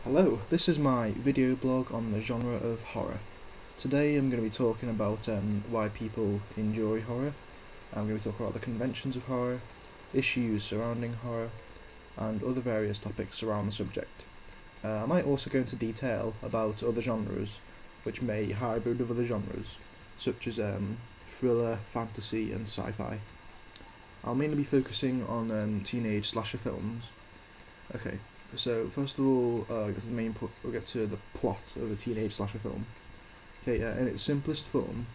Hello, this is my video blog on the genre of horror. Today I'm going to be talking about why people enjoy horror. I'm going to be talking about the conventions of horror, issues surrounding horror, and other various topics around the subject. I might also go into detail about other genres, which may hybrid with other genres, such as thriller, fantasy, and sci-fi. I'll mainly be focusing on teenage slasher films. Okay, so first of all, we'll get to the plot of a teenage slasher film. Okay, in its simplest form,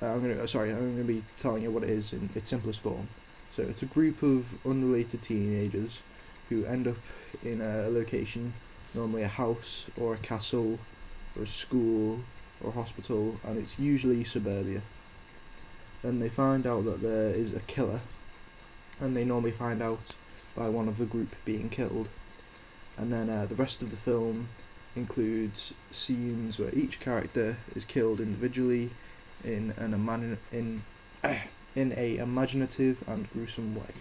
I'm gonna be telling you what it is in its simplest form. So it's a group of unrelated teenagers who end up in a location, normally a house or a castle or a school or a hospital, and it's usually suburbia. Then they find out that there is a killer, and they normally find out by one of the group being killed. And then the rest of the film includes scenes where each character is killed individually in a imaginative and gruesome way.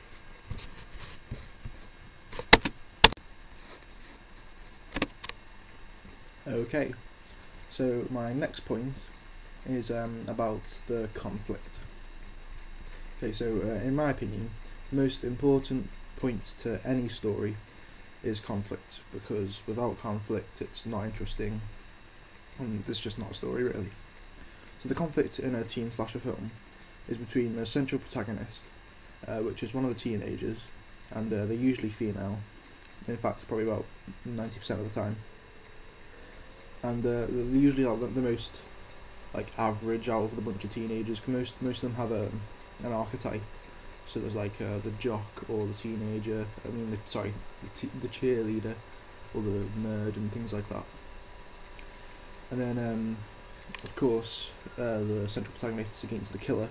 Okay, so my next point is about the conflict. Okay, so in my opinion, the most important point to any story is conflict, because without conflict it's not interesting and it's just not a story really. So the conflict in a teen slasher film is between the central protagonist, which is one of the teenagers, and they're usually female, in fact probably about 90% of the time, and they're usually like the most average out of the bunch of teenagers, because most of them have an archetype. So there's the jock or the teenager, the cheerleader or the nerd and things like that. And then of course the central protagonist is against the killer,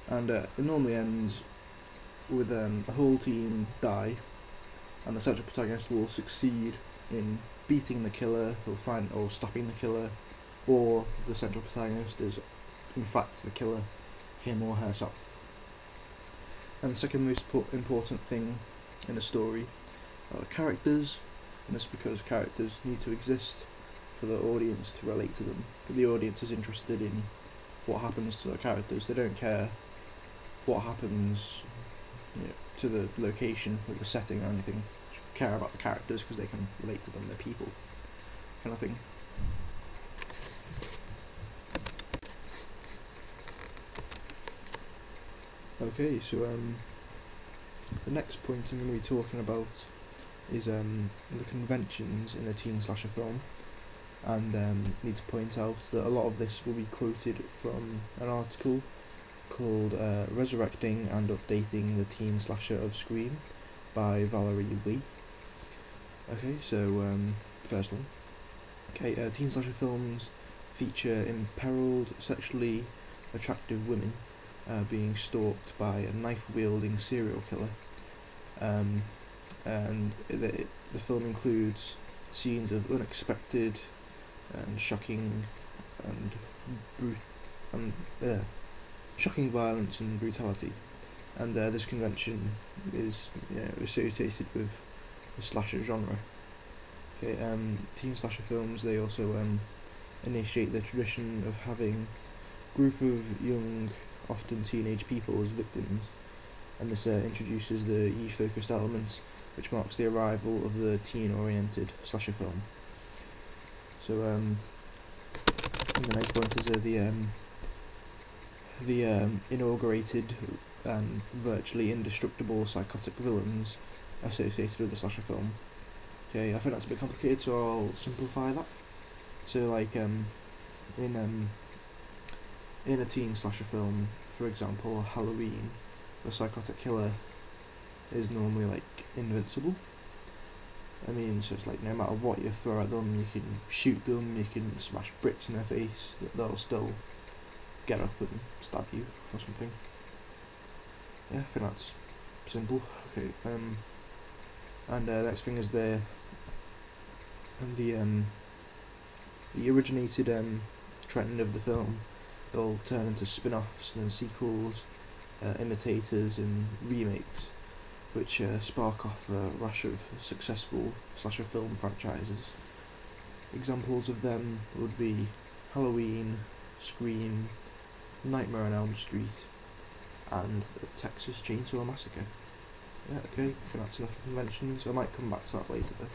and it normally ends with the whole team die, and the central protagonist will succeed in beating the killer, or stopping the killer, or the central protagonist is in fact the killer, him or herself. And the second most important thing in a story are the characters, and this is because characters need to exist for the audience to relate to them. The audience is interested in what happens to the characters. They don't care what happens to the location or the setting or anything. They care about the characters because they can relate to them, they're people, kind of thing. Okay, so the next point I'm going to be talking about is the conventions in a teen slasher film, and need to point out that a lot of this will be quoted from an article called Resurrecting and Updating the Teen Slasher of Scream by Valerie Lee. Okay, so first one. Okay, teen slasher films feature imperiled, sexually attractive women being stalked by a knife-wielding serial killer, and the film includes scenes of unexpected and shocking violence and brutality, and this convention is associated with the slasher genre. Okay, teen slasher films, they also initiate the tradition of having a group of young, often teenage people as victims, and this introduces the youth-focused elements, which marks the arrival of the teen-oriented slasher film. So the next point is the inaugurated and virtually indestructible psychotic villains associated with the slasher film. Okay, I think that's a bit complicated, so I'll simplify that. So in a teen slasher film, for example Halloween, the psychotic killer is normally invincible. I mean, so it's no matter what you throw at them, you can shoot them, you can smash bricks in their face, they'll still get up and stab you or something. Yeah, I think that's simple. Okay, and next thing is the originated trend of the film. They'll turn into spin-offs and sequels, imitators and remakes. which spark off a rash of successful slasher film franchises. Examples of them would be Halloween, Scream, Nightmare on Elm Street, and the Texas Chainsaw Massacre. Yeah, okay, I think that's enough conventions. I might come back to that later though.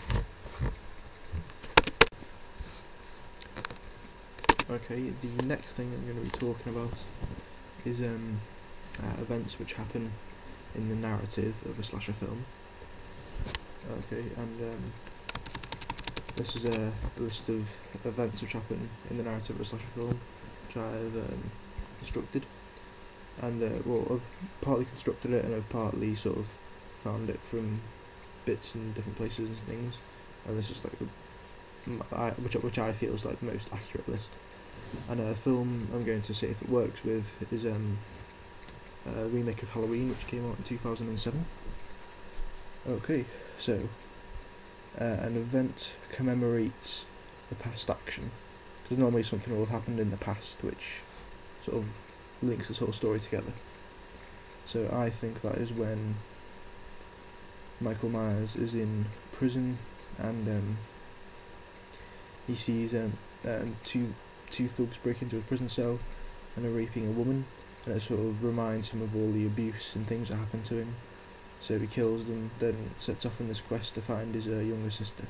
Okay, the next thing I'm going to be talking about is events which happen in the narrative of a slasher film. Okay, and this is a list of events which happen in the narrative of a slasher film, which I've constructed. And well, I've partly constructed it and I've partly sort of found it from bits in different places and things. And this is like which I feel is like the most accurate list. And a film I'm going to see if it works with is a remake of Halloween, which came out in 2007. Okay, so an event commemorates the past action, because normally something will have happened in the past which sort of links this whole story together. So I think that is when Michael Myers is in prison and he sees two thugs break into a prison cell and are raping a woman, and it sort of reminds him of all the abuse and things that happened to him. So he kills them, then sets off on this quest to find his younger sister.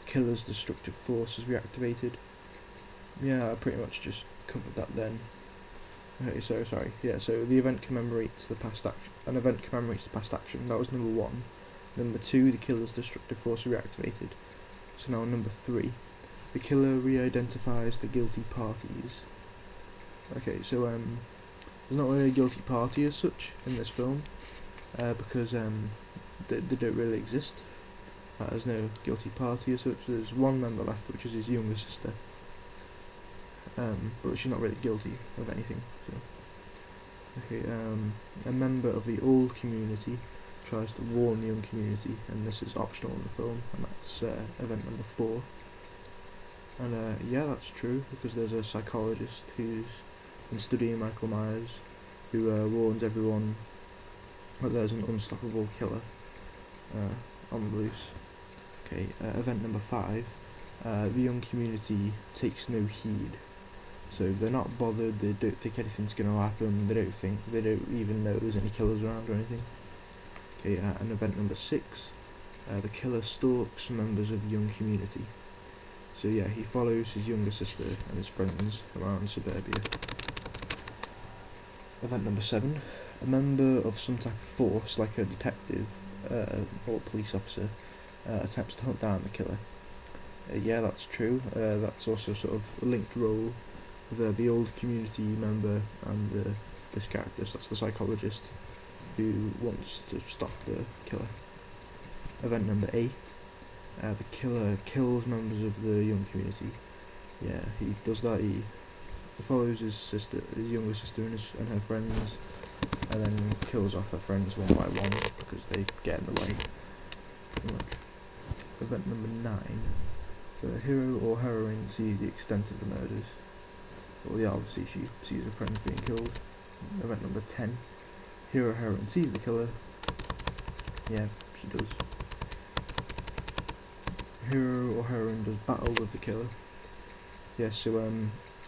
Killer's destructive force is reactivated. Yeah, I pretty much just covered that then. Okay, so sorry. Yeah, so the event commemorates the past action. An event commemorates the past action. That was number 1. Number 2, the killer's destructive force reactivated. So now number 3, the killer re-identifies the guilty parties. Okay, so there's not really a guilty party as such in this film, because they don't really exist. There's no guilty party as such. There's one member left, which is his younger sister, but she's not really guilty of anything. So. Okay, a member of the old community tries to warn the young community, and this is optional in the film, and that's event number 4. And yeah, that's true, because there's a psychologist who's been studying Michael Myers, who warns everyone that there's an unstoppable killer on the loose. Okay, event number 5, the young community takes no heed. So they're not bothered, they don't think anything's going to happen, they don't even know there's any killers around or anything. Okay, and event number 6, the killer stalks members of the young community. So yeah, he follows his younger sister and his friends around suburbia. Event number 7, a member of some type of force, like a detective or police officer, attempts to hunt down the killer. Yeah, that's true. That's also sort of a linked role with the old community member and this character, so that's the psychologist who wants to stop the killer. Event number 8, the killer kills members of the young community. Yeah, he does that. He follows his younger sister and her friends, and then kills off her friends one by one because they get in the way. Event number 9, the hero or heroine sees the extent of the murders. Well, yeah, obviously she sees her friends being killed. Event number 10, hero or heroine sees the killer. Yeah, she does. Hero or heroine does battle with the killer. Yeah, so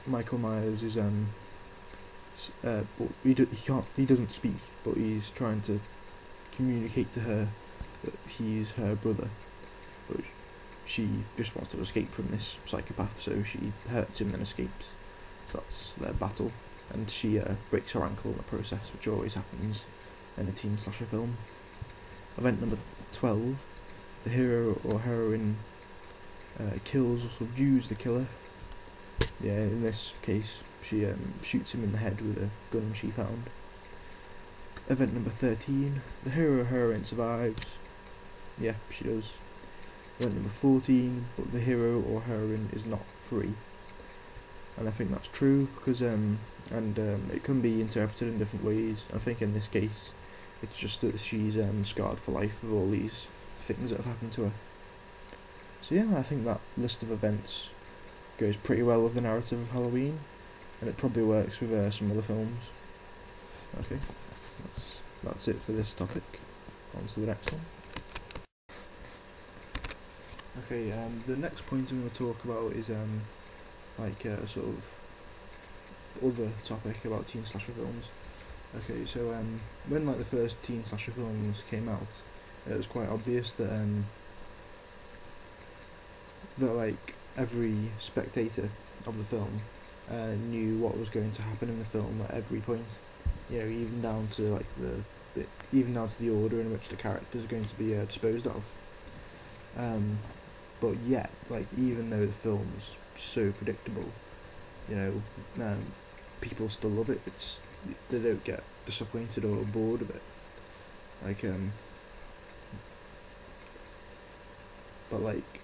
Michael Myers is he doesn't speak, but he's trying to communicate to her that he's her brother, but she just wants to escape from this psychopath, so she hurts him and escapes. That's their battle, and she breaks her ankle in the process, which always happens in a teen slasher film. Event number 12, the hero or heroine kills or subdues the killer. Yeah, in this case, she shoots him in the head with a gun she found. Event number 13, the hero or heroine survives. Yeah, she does. Event number 14, but the hero or heroine is not free. And I think that's true, because it can be interpreted in different ways. I think in this case, it's just that she's scarred for life with all these things that have happened to her. So yeah, I think that list of events goes pretty well with the narrative of Halloween, and it probably works with some other films. Okay, that's it for this topic. On to the next one. Okay, the next point I'm going to talk about is like a sort of other topic about teen slasher films. Okay, so when like the first teen slasher films came out, it was quite obvious that like every spectator of the film knew what was going to happen in the film at every point. You know, even down to like even down to the order in which the characters are going to be disposed of. But yet, like, even though the film's so predictable, you know, people still love it. They don't get disappointed or bored of it. Like, but like,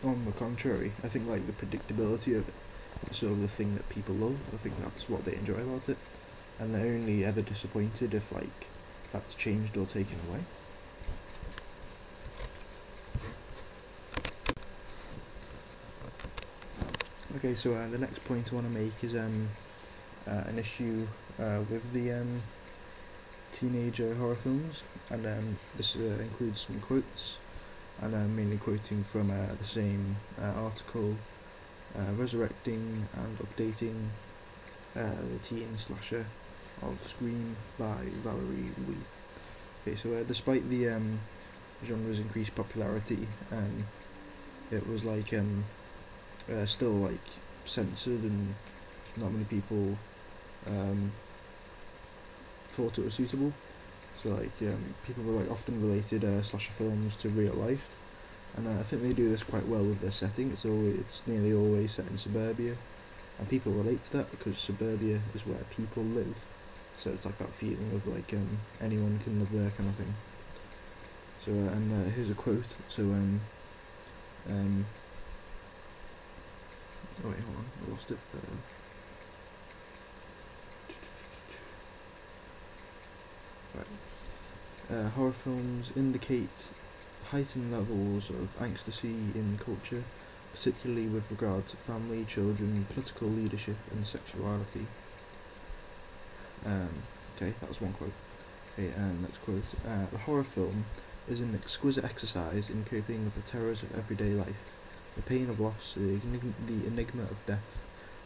on the contrary, I think like the predictability of it is sort of the thing that people love. I think that's what they enjoy about it, and they're only ever disappointed if like that's changed or taken away. Okay, so the next point I want to make is an issue with the teenager horror films, and this includes some quotes, and I'm mainly quoting from the same article, Resurrecting and Updating the Teen Slasher of Scream by Valerie Lee. Okay, so despite the genre's increased popularity, it was like still like censored, and not many people thought it was suitable. So like people were like often related slasher films to real life, and I think they do this quite well with their setting. It's nearly always set in suburbia, and people relate to that because suburbia is where people live. So it's like that feeling of like anyone can live there kind of thing. So and here's a quote. So oh wait, hold on, I lost it. Right. Horror films indicate heightened levels of ecstasy in culture, particularly with regard to family, children, political leadership, and sexuality. Okay, that was one quote. Okay, next quote. The horror film is an exquisite exercise in coping with the terrors of everyday life, the pain of loss, the enigma of death,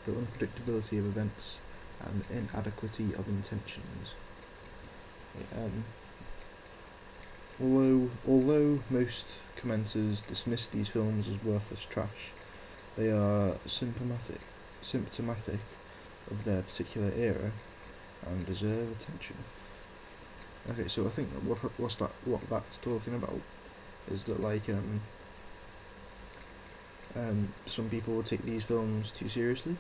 the unpredictability of events, and inadequacy of intentions. Okay, although most commenters dismiss these films as worthless trash, they are symptomatic of their particular era and deserve attention. Okay, so I think what that's talking about is that like some people would take these films too seriously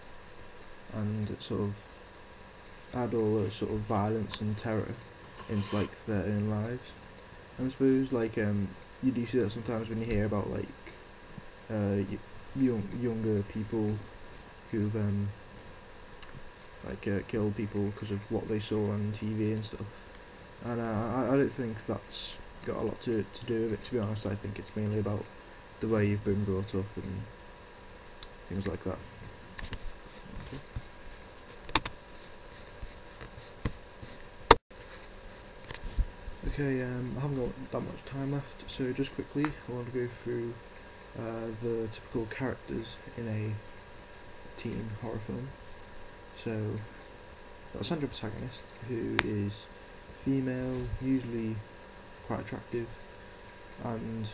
and sort of add all the sort of violence and terror into like their own lives. And I suppose like you do see that sometimes when you hear about like younger people who've killed people because of what they saw on TV and stuff. And I don't think that's got a lot to do with it, to be honest. I think it's mainly about the way you've been brought up and things like that. Okay, I haven't got that much time left, so just quickly I want to go through the typical characters in a teen horror film. So, got a central protagonist who is female, usually quite attractive, and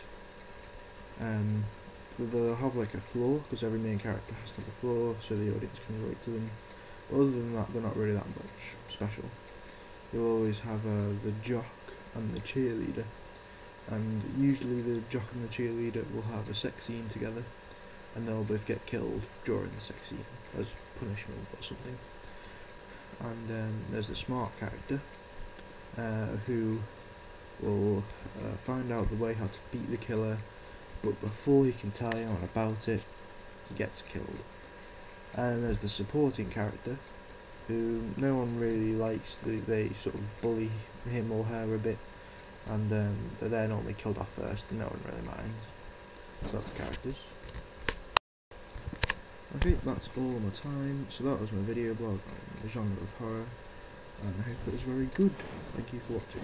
they'll have like a flaw, because every main character has to have a flaw, so the audience can relate to them. But other than that, they're not really that much special. You'll always have the jock and the cheerleader, and usually the jock and the cheerleader will have a sex scene together, and they'll both get killed during the sex scene as punishment or something. And there's the smart character who will find out the way how to beat the killer, but before he can tell anyone about it, he gets killed. And there's the supporting character who no one really likes. They sort of bully him or her a bit, and they're normally killed off first and no one really minds. So that's the characters. Okay, that's all my time. So that was my video blog on the genre of horror. and I hope it was very good. Thank you for watching.